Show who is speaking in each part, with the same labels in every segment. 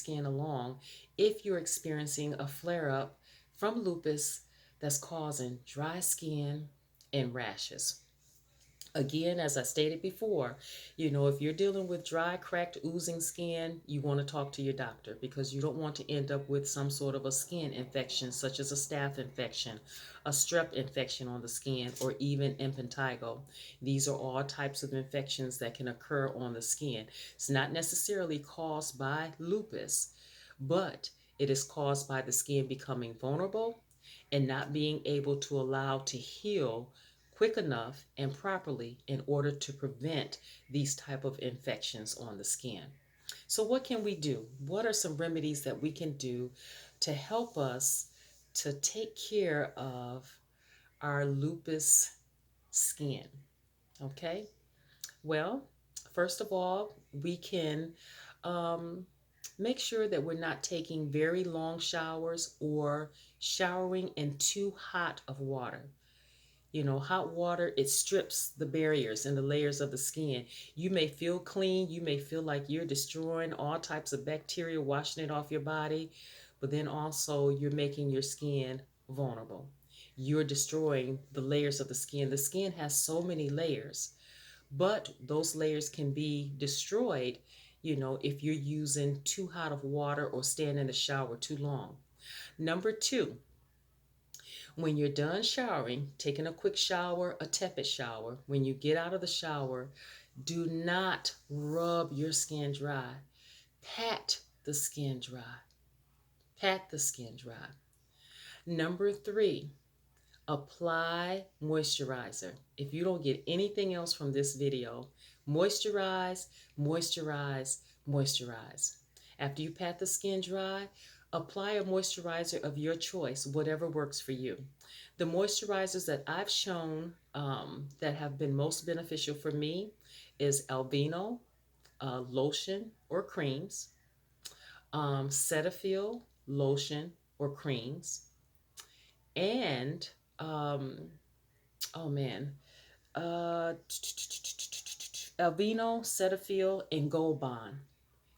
Speaker 1: skin along if you're experiencing a flare up from lupus that's causing dry skin and rashes. Again, as I stated before, if you're dealing with dry, cracked, oozing skin, you want to talk to your doctor because you don't want to end up with some sort of a skin infection, such as a staph infection, a strep infection on the skin, or even impetigo. These are all types of infections that can occur on the skin. It's not necessarily caused by lupus, but it is caused by the skin becoming vulnerable and not being able to allow to heal quick enough and properly in order to prevent these type of infections on the skin. So what can we do? What are some remedies that we can do to help us to take care of our lupus skin? Okay? Well, first of all, we can um, make sure that we're not taking very long showers or showering in too hot of water. Hot water, it strips the barriers and the layers of the skin. You may feel clean, you may feel like you're destroying all types of bacteria, washing it off your body, but then also you're making your skin vulnerable. You're destroying the layers of the skin. The skin has so many layers, but those layers can be destroyed, if you're using too hot of water or staying in the shower too long. Number two, when you're done showering, taking a quick shower, a tepid shower, when you get out of the shower, do not rub your skin dry. Pat the skin dry. Pat the skin dry. Number three, apply moisturizer. If you don't get anything else from this video, moisturize, moisturize, moisturize. After you pat the skin dry, apply a moisturizer of your choice, whatever works for you. The moisturizers that I've shown that have been most beneficial for me is Aveeno lotion or creams, Cetaphil lotion or creams, and um, oh man, uh, Aveeno, Cetaphil, and Gold Bond.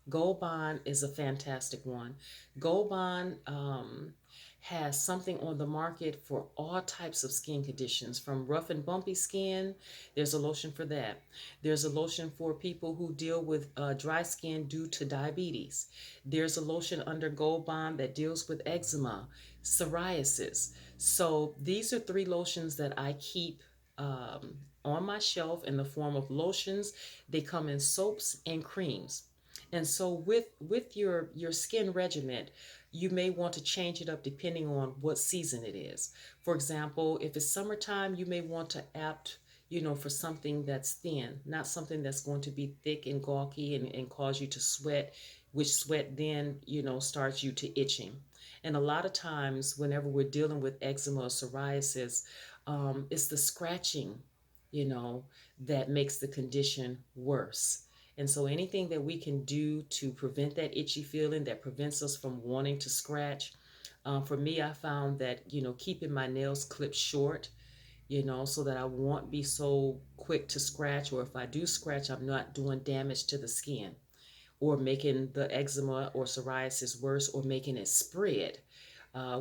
Speaker 1: Gold Bond is a fantastic one. Gold Bond has something on the market for all types of skin conditions, from rough and bumpy skin. There's a lotion for that. There's a lotion for people who deal with dry skin due to diabetes. There's a lotion under Gold Bond that deals with eczema, psoriasis. So these are three lotions that I keep on my shelf in the form of lotions. They come in soaps and creams. And so with your skin regimen, you may want to change it up depending on what season it is. For example, if it's summertime, you may want to opt, for something that's thin, not something that's going to be thick and gawky and cause you to sweat, which sweat then, starts you to itching. And a lot of times, whenever we're dealing with eczema or psoriasis, it's the scratching, that makes the condition worse. And so anything that we can do to prevent that itchy feeling that prevents us from wanting to scratch. For me, I found that, keeping my nails clipped short, so that I won't be so quick to scratch, or if I do scratch, I'm not doing damage to the skin or making the eczema or psoriasis worse or making it spread.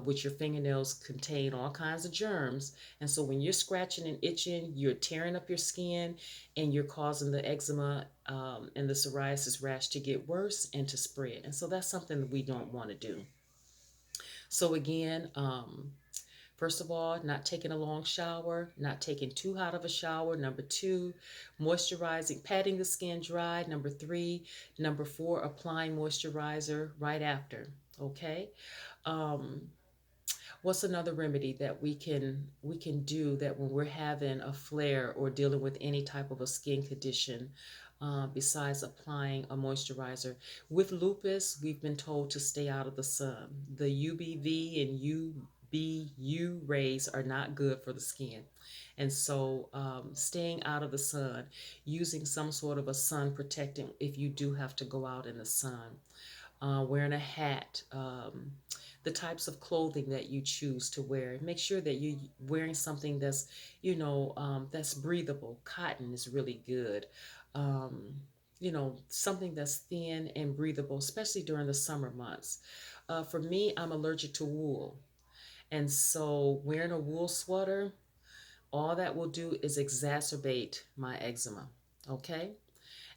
Speaker 1: Which your fingernails contain all kinds of germs. And so when you're scratching and itching, you're tearing up your skin and you're causing the eczema and the psoriasis rash to get worse and to spread. And so that's something that we don't want to do. So again, first of all, not taking a long shower, not taking too hot of a shower. Number two, moisturizing, patting the skin dry. Number three. Number four, applying moisturizer right after. Okay. Um, what's another remedy that we can do that when we're having a flare or dealing with any type of a skin condition, besides applying a moisturizer? With lupus, we've been told to stay out of the sun. The UVB and UBU rays are not good for the skin. And so staying out of the sun, using some sort of a sun protectant if you do have to go out in the sun, wearing a hat, the types of clothing that you choose to wear. Make sure that you're wearing something that's breathable. Cotton is really good. Um, something that's thin and breathable, especially during the summer months. For me, I'm allergic to wool. And so wearing a wool sweater, all that will do is exacerbate my eczema. Okay?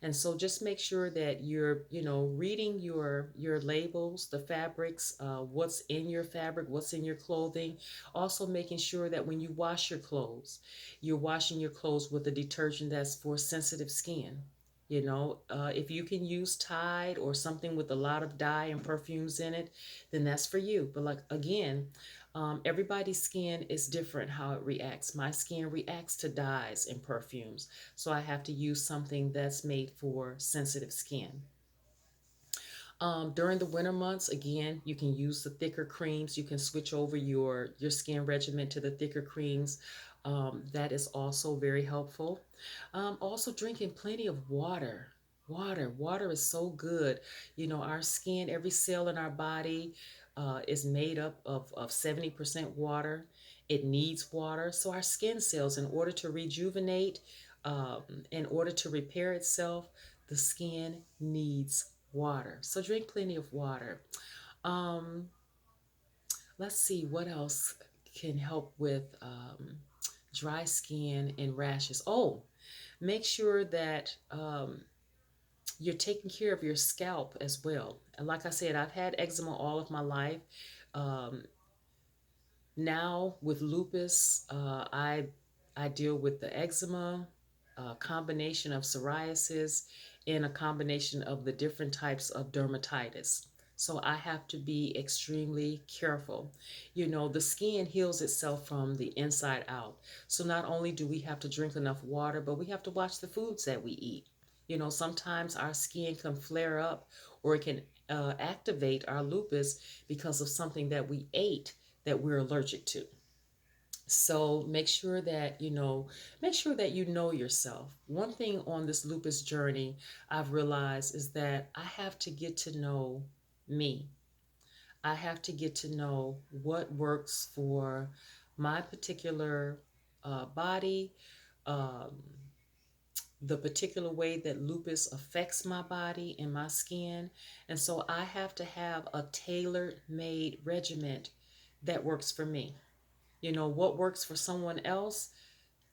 Speaker 1: And so just make sure that you're, reading your labels, the fabrics, what's in your fabric, what's in your clothing. Also making sure that when you wash your clothes, you're washing your clothes with a detergent that's for sensitive skin. If you can use Tide or something with a lot of dye and perfumes in it, then that's for you. But like again, everybody's skin is different how it reacts. My skin reacts to dyes and perfumes, so I have to use something that's made for sensitive skin. During the winter months, again, you can use the thicker creams. You can switch over your skin regimen to the thicker creams. That is also very helpful. Also, drinking plenty of water. Water is so good. Our skin, every cell in our body is made up of 70% water. It needs water. So, our skin cells, in order to rejuvenate, in order to repair itself, the skin needs water. So drink plenty of water. Um, let's see what else can help with dry skin and rashes. Oh, make sure that you're taking care of your scalp as well. And like I said, I've had eczema all of my life. Um, Now with lupus, I deal with the eczema, a combination of psoriasis, and a combination of the different types of dermatitis. So I have to be extremely careful. The skin heals itself from the inside out. So not only do we have to drink enough water, but we have to watch the foods that we eat. Sometimes our skin can flare up, or it can activate our lupus because of something that we ate that we're allergic to. So make sure that you know yourself. One thing on this lupus journey I've realized is that I have to get to know me. I have to get to know what works for my particular body, um, the particular way that lupus affects my body and my skin. And so I have to have a tailor made regimen that works for me. What works for someone else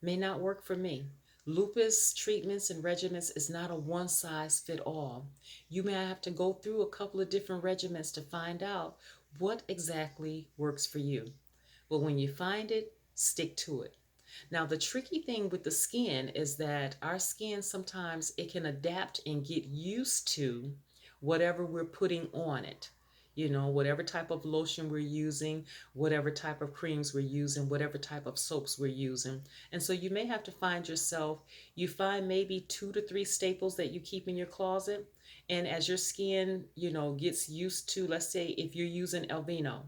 Speaker 1: may not work for me. Lupus treatments and regimens is not a one size fit all. You may have to go through a couple of different regimens to find out what exactly works for you. But when you find it, stick to it. Now, the tricky thing with the skin is that our skin sometimes it can adapt and get used to whatever we're putting on it. Whatever type of lotion we're using, whatever type of creams we're using, whatever type of soaps we're using. And so you may have to find yourself, you find maybe 2 to 3 staples that you keep in your closet. And as your skin, gets used to, let's say if you're using Aveeno,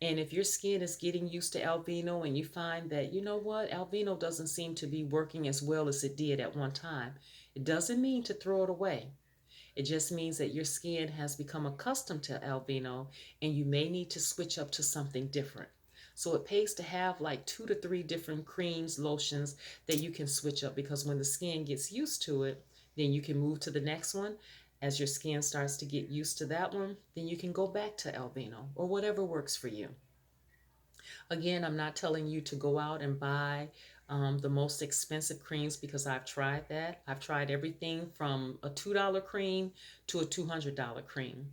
Speaker 1: and if your skin is getting used to Aveeno and you find that, Aveeno doesn't seem to be working as well as it did at one time, it doesn't mean to throw it away. It just means that your skin has become accustomed to Aveeno and you may need to switch up to something different. So it pays to have like 2 to 3 different creams, lotions that you can switch up, because when the skin gets used to it, then you can move to the next one. As your skin starts to get used to that one, then you can go back to Aveeno or whatever works for you. Again, I'm not telling you to go out and buy the most expensive creams, because I've tried that. I've tried everything from a $2 cream to a $200 cream.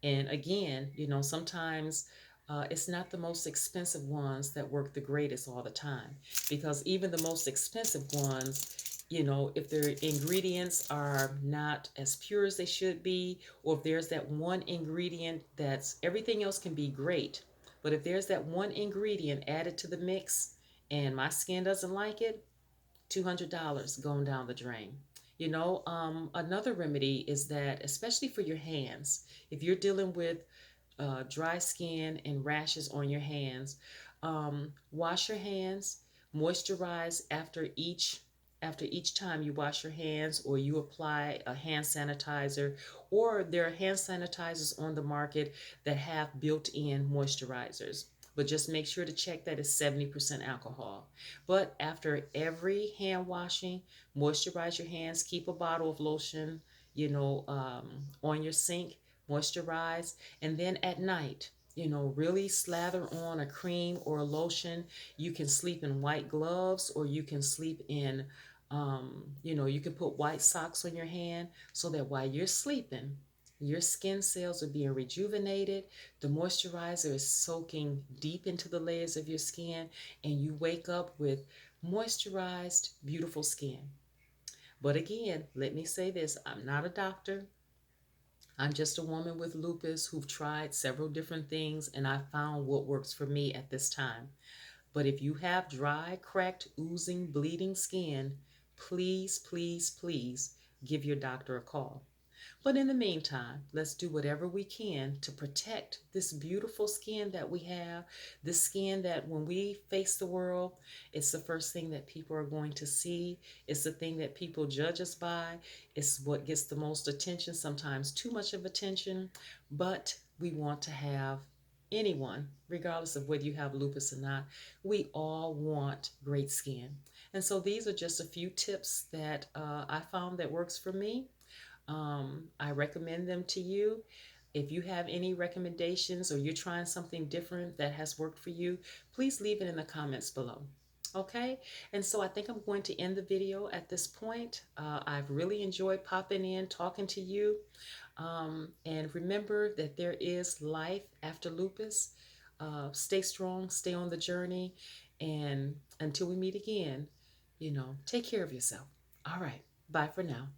Speaker 1: And again, sometimes it's not the most expensive ones that work the greatest all the time, because even the most expensive ones, if their ingredients are not as pure as they should be, or if there's that one ingredient that's everything else can be great, but if there's that one ingredient added to the mix and my skin doesn't like it, $200 going down the drain. Another remedy is that, especially for your hands, if you're dealing with dry skin and rashes on your hands, wash your hands, moisturize after each time you wash your hands, or you apply a hand sanitizer, or there are hand sanitizers on the market that have built-in moisturizers. But just make sure to check that it's 70% alcohol. But after every hand washing, moisturize your hands, keep a bottle of lotion on your sink, moisturize, and then at night, really slather on a cream or a lotion. You can sleep in white gloves, or you can sleep in, you can put white socks on your hand so that while you're sleeping, your skin cells are being rejuvenated. The moisturizer is soaking deep into the layers of your skin, and you wake up with moisturized, beautiful skin. But again, let me say this, I'm not a doctor. I'm just a woman with lupus who've tried several different things, and I found what works for me at this time. But if you have dry, cracked, oozing, bleeding skin, please, please, please give your doctor a call. But in the meantime, let's do whatever we can to protect this beautiful skin that we have, this skin that when we face the world, it's the first thing that people are going to see. It's the thing that people judge us by. It's what gets the most attention, sometimes too much of attention. But we want to have anyone, regardless of whether you have lupus or not, we all want great skin. And so these are just a few tips that I found that works for me. I recommend them to you. If you have any recommendations or you're trying something different that has worked for you, please leave it in the comments below. Okay, and so I think I'm going to end the video at this point. I've really enjoyed popping in, talking to you. And remember that there is life after lupus. Stay strong, stay on the journey, and until we meet again, take care of yourself. All right, bye for now.